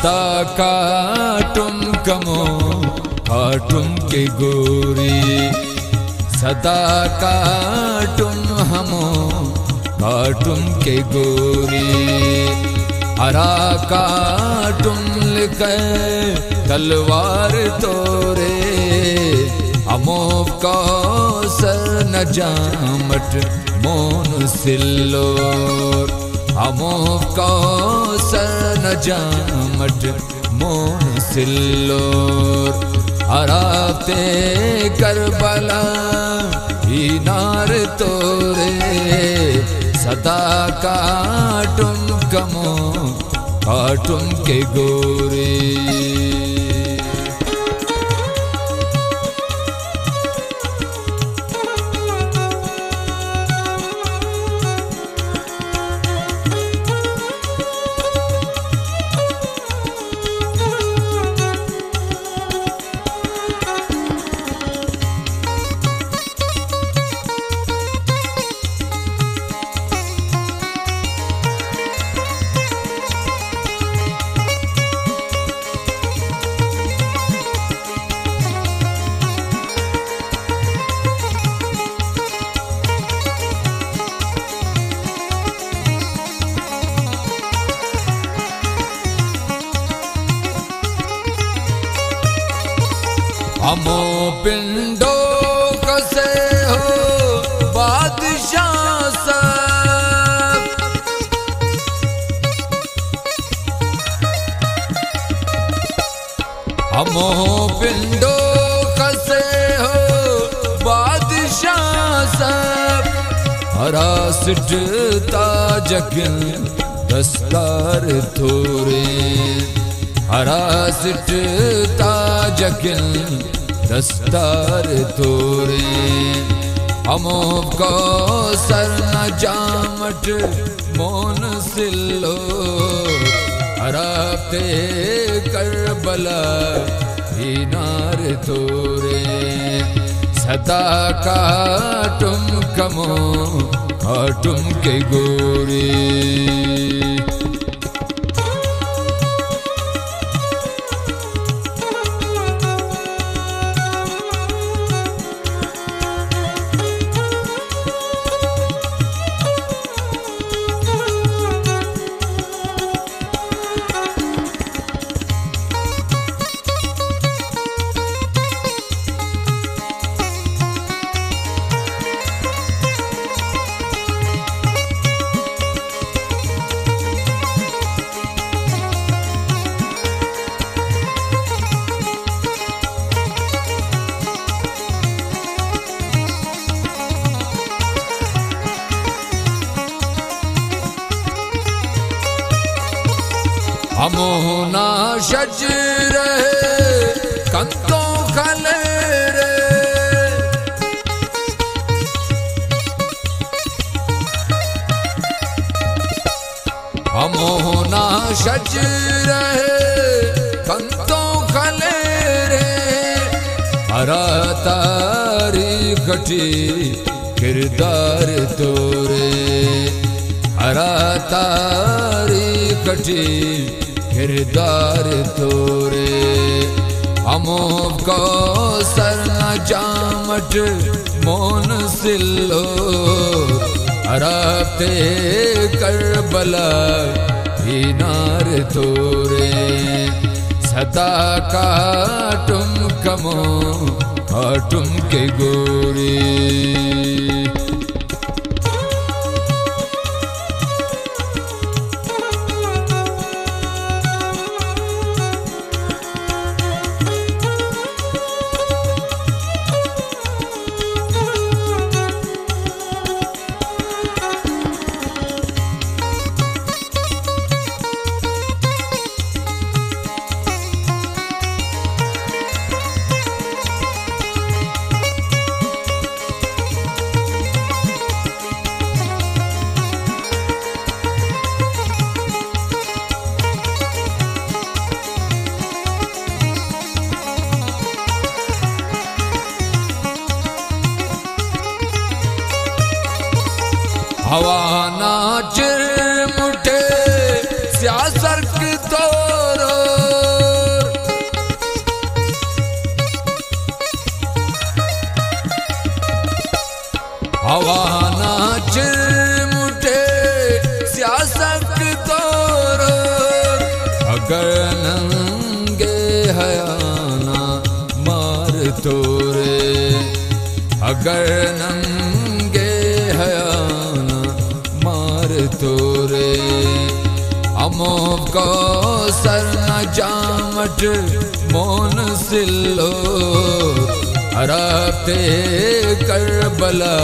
सदा काटुम कमो काटुम के गोरी सदा काटुम हमो काटुम के गोरी हरा काटुम लिखे तलवार तोरे हमो कौसर न जामट मोन सिल्लोर हमो कौसर न जामट मोन सिल्लोर हराते करबला ही नार तोरे सदा काटुम कमो काटुम के गोरी हमो पिंडो कसे हो बादशाह सब हमो पिंडो कसे हो बादशाह सब हरा सिटता जगिन दस्तार थोरे हरा सिटता जगिन दस्तार तोरे हमो कौसर न जामट मोन सिल्लो हराते करबला ही नार तोरे सदा काटुम कमो काटुम के गोरी हमो ना शज रहे कंतों खले रे हमो ना शज रहे कंतों खले रे हरा तारी खटी किरदार तोरे हरा तारी खटी किरदार तोरे हमो कौसर न जामट मोन सिल्लो हराते करबला ही नार तोरे सदा काटुम कमो काटुम के गोरी हवा ना चिर मुठे सियासर की तोरो हवाना चिरमुटे सियासक तोरो अगर नंगे हयाना मार तोरे अगर नंगे हयाना मार तोरे अमों को सर न जामट मोन सिल्लो हराते करबला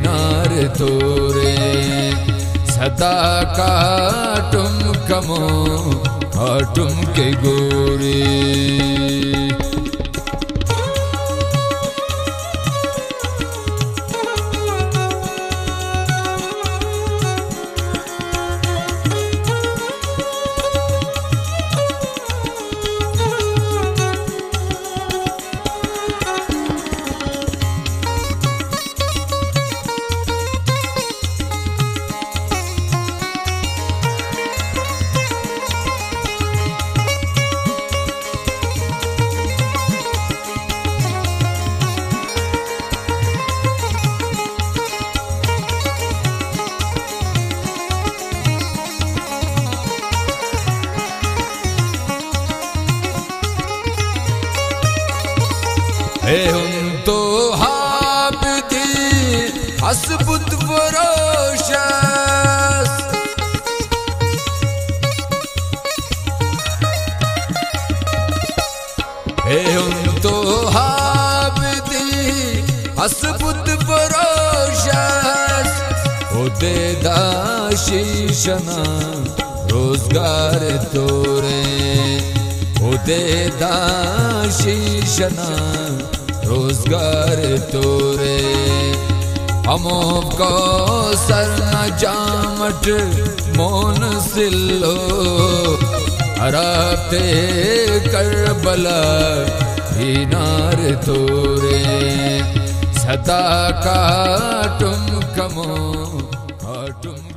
नार तोरे सदा काटुम कमो काटुम के गोरी तो हाबदी हसबुत फरोशस तो हाबदी हसबुत फरोशस ओदे दाशीशना रोजगार तोरे ओदे दाशीशना रोजगार तोरे अमों को सर न जामट मोन सिल्लो हराते करबला नार तोरे सदा काटुम कमो काटुम